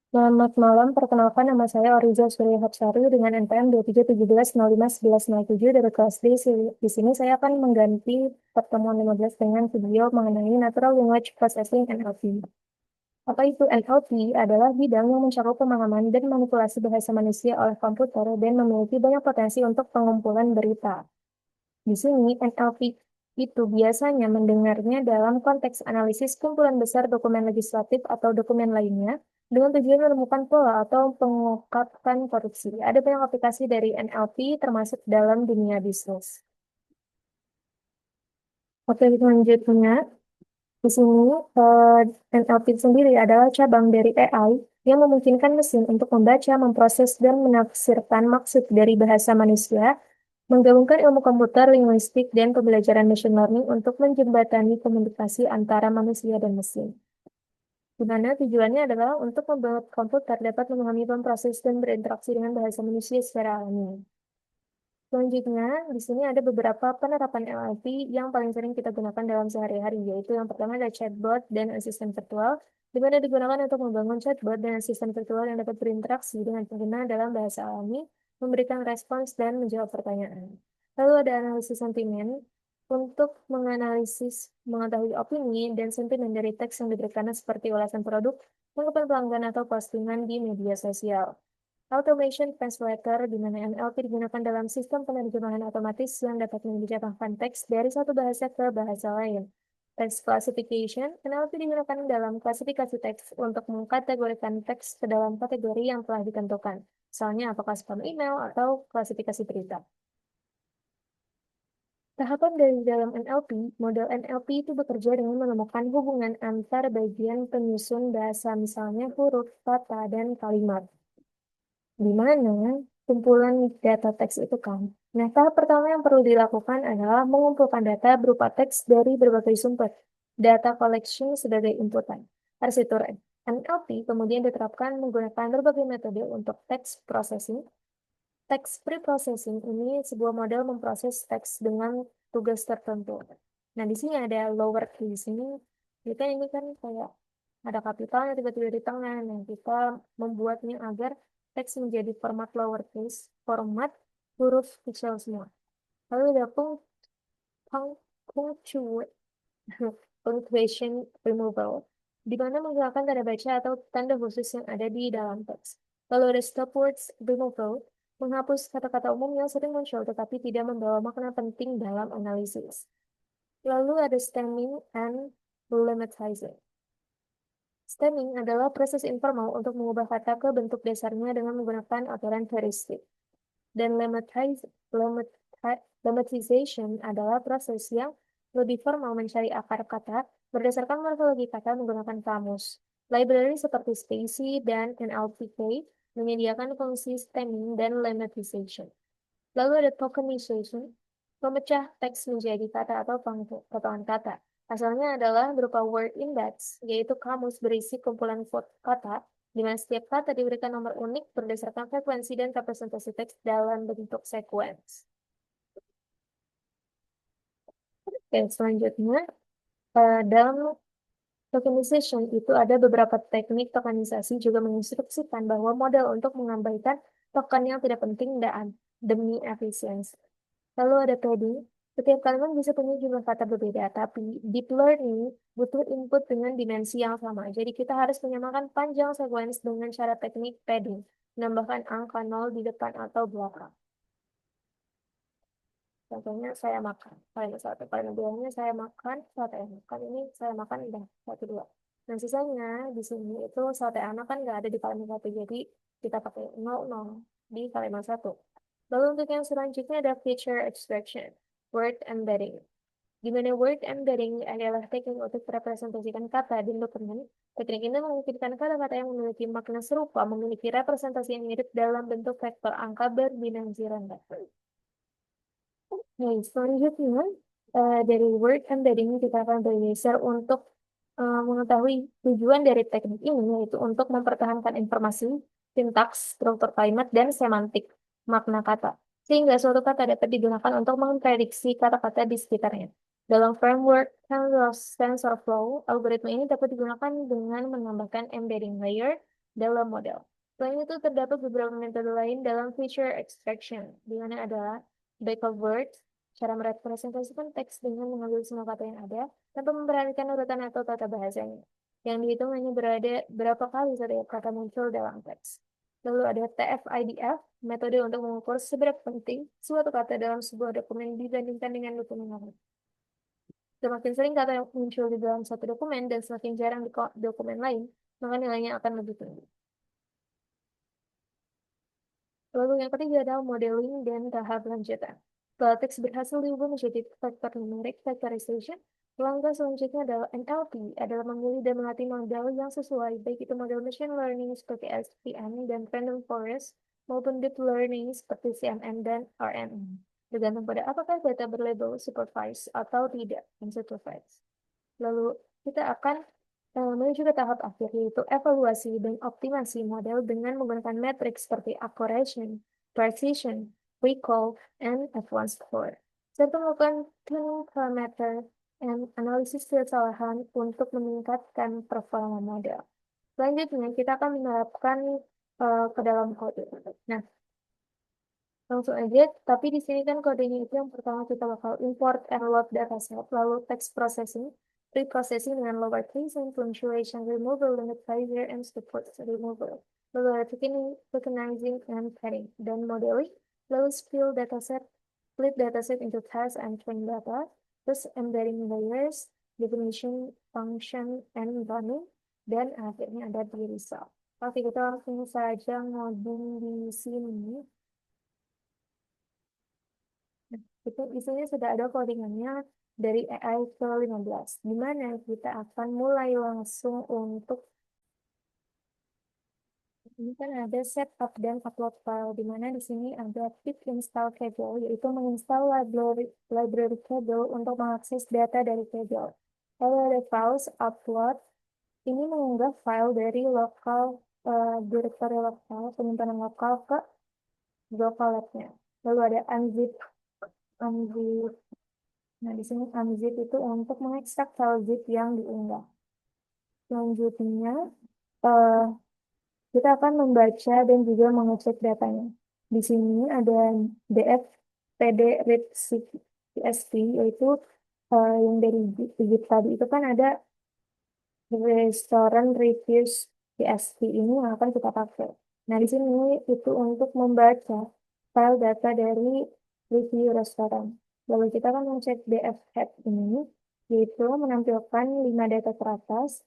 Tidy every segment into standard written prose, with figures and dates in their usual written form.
Selamat malam, perkenalkan nama saya Oriza Surya Hapsari dengan NPM 2717111107 dari kelas D. Di sini saya akan mengganti pertemuan 15 dengan video mengenai Natural Language Processing NLP. Apa itu NLP? Adalah bidang yang mencakup pemahaman dan manipulasi bahasa manusia oleh komputer dan memiliki banyak potensi untuk pengumpulan berita. Di sini, NLP itu biasanya mendengarnya dalam konteks analisis kumpulan besar dokumen legislatif atau dokumen lainnya dengan tujuan menemukan pola atau pengungkapan korupsi. Ada banyak aplikasi dari NLP termasuk dalam dunia bisnis. Oke, selanjutnya di sini eh, NLP sendiri adalah cabang dari AI yang memungkinkan mesin untuk membaca, memproses, dan menafsirkan maksud dari bahasa manusia, menggabungkan ilmu komputer, linguistik, dan pembelajaran machine learning untuk menjembatani komunikasi antara manusia dan mesin. Di mana tujuannya adalah untuk membuat komputer dapat memahami, memproses, dan berinteraksi dengan bahasa manusia secara alami. Selanjutnya, di sini ada beberapa penerapan NLP yang paling sering kita gunakan dalam sehari-hari, yaitu yang pertama ada chatbot dan asisten virtual, di mana digunakan untuk membangun chatbot dan asisten virtual yang dapat berinteraksi dengan pengguna dalam bahasa alami, memberikan respons, dan menjawab pertanyaan. Lalu ada analisis sentimen, untuk menganalisis, mengetahui opini dan sentimen dari teks yang diberikan seperti ulasan produk, tanggapan pelanggan, atau postingan di media sosial. Automation Translator, di mana NLP digunakan dalam sistem penerjemahan otomatis yang dapat memindahkan teks dari satu bahasa ke bahasa lain. Text Classification, NLP digunakan dalam klasifikasi teks untuk mengkategorikan teks ke dalam kategori yang telah ditentukan. Misalnya, apakah spam email atau klasifikasi berita. Tahapan dari dalam NLP, model NLP itu bekerja dengan menemukan hubungan antar bagian penyusun bahasa, misalnya huruf, kata, dan kalimat di mana kumpulan data teks itu kan. Nah, tahap pertama yang perlu dilakukan adalah mengumpulkan data berupa teks dari berbagai sumber. Data collection sebagai inputan. Arsitektur NLP kemudian diterapkan menggunakan berbagai metode untuk text processing. Text pre-processing ini sebuah model memproses teks dengan tugas tertentu. Nah, di sini ada lowercase ini. Kita ini kan kayak ada kapitalnya tiba-tiba di tengah. Nah, kita membuatnya agar teks menjadi format lowercase, format huruf kecil semua. Lalu ada punctuation punctuation removal, di mana menghilangkan tanda baca atau tanda khusus yang ada di dalam teks. Lalu ada stop words removal, menghapus kata-kata umum yang sering muncul tetapi tidak membawa makna penting dalam analisis. Lalu ada stemming and lemmatizing. Stemming adalah proses informal untuk mengubah kata ke bentuk dasarnya dengan menggunakan aturan heuristik. Dan lemmatization adalah proses yang lebih formal mencari akar kata berdasarkan morfologi kata menggunakan kamus. Library seperti Spacy dan NLPK menyediakan fungsi stemming dan lemmatization. Lalu ada tokenization, memecah teks menjadi kata atau potongan kata. Asalnya adalah berupa word index, yaitu kamus berisi kumpulan kata, di mana setiap kata diberikan nomor unik berdasarkan frekuensi dan representasi teks dalam bentuk sequence. Oke, selanjutnya, dalam tokenization itu ada beberapa teknik tokenisasi juga menginstruksikan bahwa model untuk mengabaikan token yang tidak penting dan demi efisiensi. Lalu ada padding. Setiap kalimat bisa punya jumlah kata berbeda, tapi deep learning butuh input dengan dimensi yang sama. Jadi kita harus menyamakan panjang sequence dengan cara teknik padding, menambahkan angka 0 di depan atau belakang. Contohnya saya makan, kalimat satu. Kalimat duanya saya makan, sate enak. Kan ini saya makan udah satu dua. Dan sisanya di sini itu sate anak kan nggak ada di kalimat satu, jadi kita pakai 0 0 di kalimat satu. Lalu untuk yang selanjutnya ada feature extraction, word embedding. Di mana word embedding adalah teknik untuk merepresentasikan kata di dokumen. Teknik ini memungkinkan kata-kata yang memiliki makna serupa memiliki representasi yang mirip dalam bentuk vektor angka berdimensi rendah. Nah, selanjutnya dari word embedding kita akan bergeser untuk mengetahui tujuan dari teknik ini, yaitu untuk mempertahankan informasi, sintaks, struktur kalimat, dan semantik makna kata, sehingga suatu kata dapat digunakan untuk memprediksi kata-kata di sekitarnya. Dalam framework TensorFlow, algoritma ini dapat digunakan dengan menambahkan embedding layer dalam model. Selain itu, terdapat beberapa metode lain dalam feature extraction, di mana adalah back of words, cara merepresentasikan teks dengan mengambil semua kata yang ada, tanpa memperhatikan urutan atau tata bahasanya. Yang dihitung hanya berada berapa kali setiap kata muncul dalam teks. Lalu ada TF-IDF, metode untuk mengukur seberapa penting suatu kata dalam sebuah dokumen dibandingkan dengan dokumen lain. Semakin sering kata yang muncul di dalam satu dokumen dan semakin jarang di dokumen lain, maka nilainya akan lebih tinggi. Lalu yang ketiga adalah modeling dan tahap lanjutan. Setelah teks berhasil diubah menjadi vektor numerik factorization, langkah selanjutnya adalah NLP, adalah memilih dan melatih model yang sesuai, baik itu model machine learning seperti SVM dan random forest, maupun deep learning seperti CNN dan RNN. Tergantung pada apakah data berlabel supervised atau tidak unsupervised. Lalu kita akan menuju ke tahap akhir, yaitu evaluasi dan optimasi model dengan menggunakan metrik seperti accuracy, precision, recall, and advanced score. Serta melakukan tuning parameter dan analisis kesalahan untuk meningkatkan performa model. Selanjutnya, kita akan menerapkan ke dalam kode. Nah, langsung aja, tapi di sini kan kodenya itu yang pertama kita bakal import and load dataset, lalu text processing, pre-processing dengan lower casing, punctuation removal, limit sizer, and support removal. Lalu ada tokenizing and padding, dan modeling, lalu spill dataset, split dataset into task and train data, terus embedding layers, definition, function, and running, dan akhirnya ada di result. Oke, kita langsung saja ngoding di sini. Itu isinya sudah ada codingannya dari AI ke 15, di mana kita akan mulai langsung untuk ini kan ada setup dan upload file, di mana di sini ada pip install cable, yaitu menginstal library cable untuk mengakses data dari cable. Lalu ada files upload, ini mengunggah file dari lokal directory lokal, penyimpanan lokal ke local labnya. Lalu ada unzip. Nah, di sini unzip itu untuk mengekstrak file zip yang diunggah. Selanjutnya, eh, kita akan membaca dan juga mengecek datanya. Di sini ada df-pd read csv, yaitu yang dari zip tadi itu kan ada restoran reviews csv ini yang akan kita pakai. Nah, di sini itu untuk membaca file data dari review restoran. Lalu kita akan mengecek df head ini, yaitu menampilkan 5 data teratas.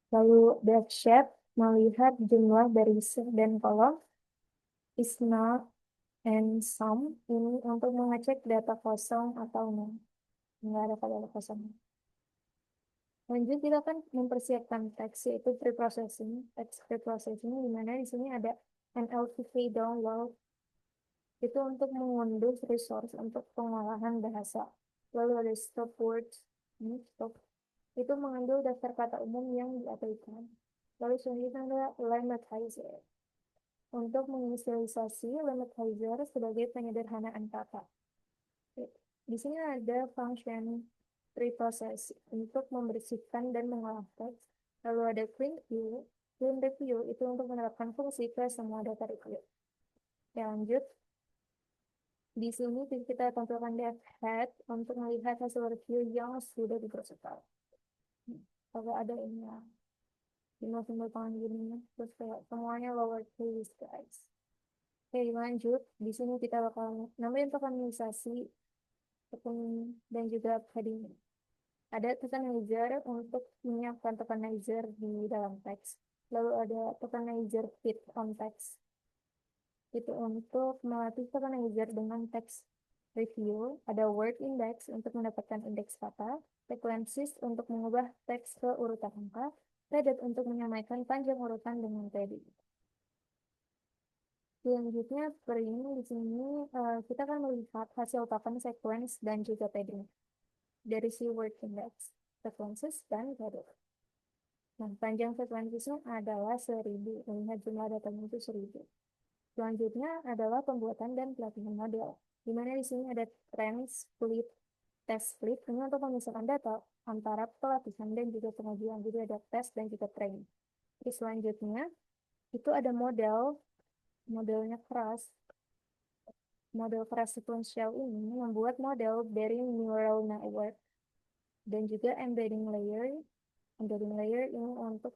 Lalu def shape melihat jumlah baris dan kolom. Is not and sum ini untuk mengecek data kosong atau nol. Nggak ada data kosong. Lanjut, kita akan mempersiapkan teks, yaitu preprocessing. Teks preprocessing, di mana di sini ada NLTK download, itu untuk mengunduh resource untuk pengolahan bahasa. Lalu ada stop words, ini stop, itu mengambil daftar kata umum yang diabaikan. Lalu selanjutnya ada lemmatizers, untuk menginisialisasi lemmatizers sebagai penyederhanaan kata. Di sini ada function preprocess untuk membersihkan dan mengolah teks. Lalu ada clean view. Clean review itu untuk menerapkan fungsi ke semua data review. Ya, lanjut. Di sini kita tampilkan def head untuk melihat hasil review yang sudah diproses. Kalau ada ini ya, simbol-simbol tangan gini, terus kayak semuanya lower case guys. Oke, lanjut. Di sini kita bakal nambahin tokenisasi dan juga padding. Ada tokenizer untuk menyiapkan tokenizer di dalam teks. Lalu ada tokenizer fit on text. Itu untuk melatih tokenizer dengan teks review. Ada word index untuk mendapatkan indeks kata. Sequences untuk mengubah teks ke urutan angka. Threaded untuk menyamaikan panjang urutan dengan threading. Selanjutnya, di sini kita akan melihat hasil token sequence dan juga padding dari si word index, sequences, dan threaded. Nah, panjang sekuensisnya adalah 1000, melihat jumlah datanya itu 1000. Selanjutnya adalah pembuatan dan pelatihan model, di mana di sini ada trend split, test split, ini untuk memisahkan data antara pelatihan dan juga pengajuan. Jadi ada test dan juga training. Terus selanjutnya, itu ada modelnya keras. Model keras sequential ini membuat model dari neural network dan juga embedding layer. Embedding layer ini untuk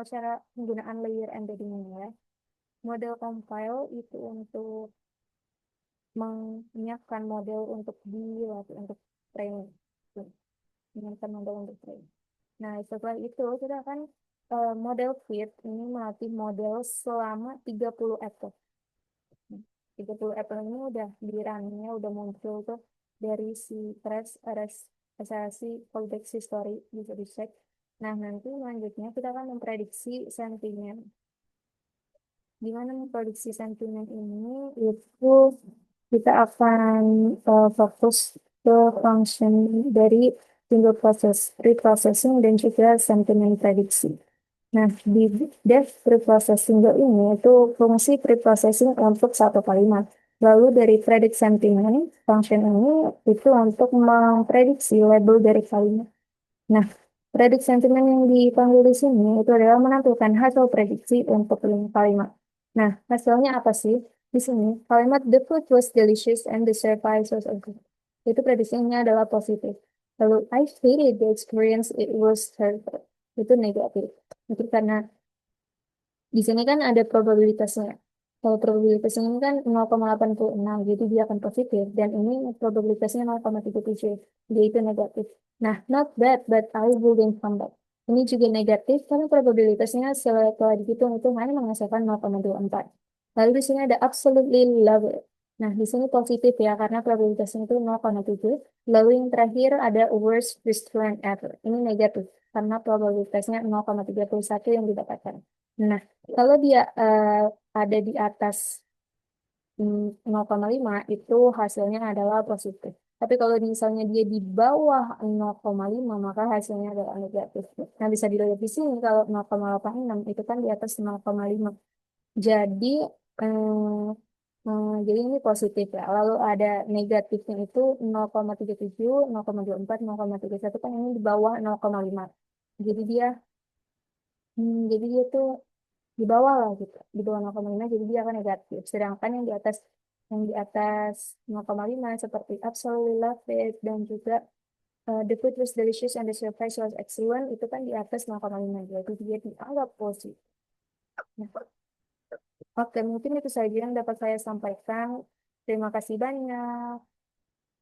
cara penggunaan layer embedding ya. Model compile itu untuk menyiapkan model untuk dilatih untuk training. Menyiapkan model untuk training. Nah, setelah itu kita akan model fit ini melatih model selama 30 epoch. 30 epoch ini udah di runnya udah muncul tuh dari si trace RSSI callback history bisa dicek. Nah, nanti selanjutnya kita akan memprediksi sentimen. Gimana memprediksi sentimen ini? Itu kita akan fokus ke function dari single process, reprocessing, dan juga sentimen prediksi. Nah, di depth preprocessing ini itu fungsi preprocessing untuk satu kalimat. Lalu dari predict sentiment, function ini itu untuk memprediksi label dari kalimat. Nah, predik sentimen yang dipanggil di sini itu adalah menampilkan hasil prediksi untuk lima kalimat. Nah, hasilnya apa sih? Di sini, kalimat the food was delicious and the surprise was a good. Itu prediksinya adalah positif. Lalu, I hated the experience, it was terrible. Itu negatif. Itu karena di sini kan ada probabilitasnya. Kalau probabilitasnya ini kan 0,86, jadi dia akan positif. Dan ini probabilitasnya 0,37, dia itu negatif. Nah, not bad, but I wouldn't come back. Ini juga negatif karena probabilitasnya setelah dihitung itu hanya menghasilkan 0,24. Lalu di sini ada absolutely love it. Nah, di sini positif ya, karena probabilitasnya itu 0,7. Lalu yang terakhir ada worst restaurant ever. Ini negatif, karena probabilitasnya 0,31 yang didapatkan. Nah, kalau dia ada di atas 0,5 itu hasilnya adalah positif. Tapi kalau misalnya dia di bawah 0,5 maka hasilnya adalah negatif. Nah, bisa dilihat di sini kalau 0,86 itu kan di atas 0,5. Jadi jadi ini positif ya. Lalu ada negatifnya itu 0,37, 0,24, 0,31 kan ini di bawah 0,5. Jadi dia jadi dia tuh di bawah lah gitu, di bawah 0,5 jadi dia akan negatif. Sedangkan yang di atas 0,5 seperti absolutely love it dan juga the food was delicious and the surprise was excellent itu kan di atas 0,5 jadi dia dianggap positif. Nah, oke, mungkin itu saja yang dapat saya sampaikan. Terima kasih banyak.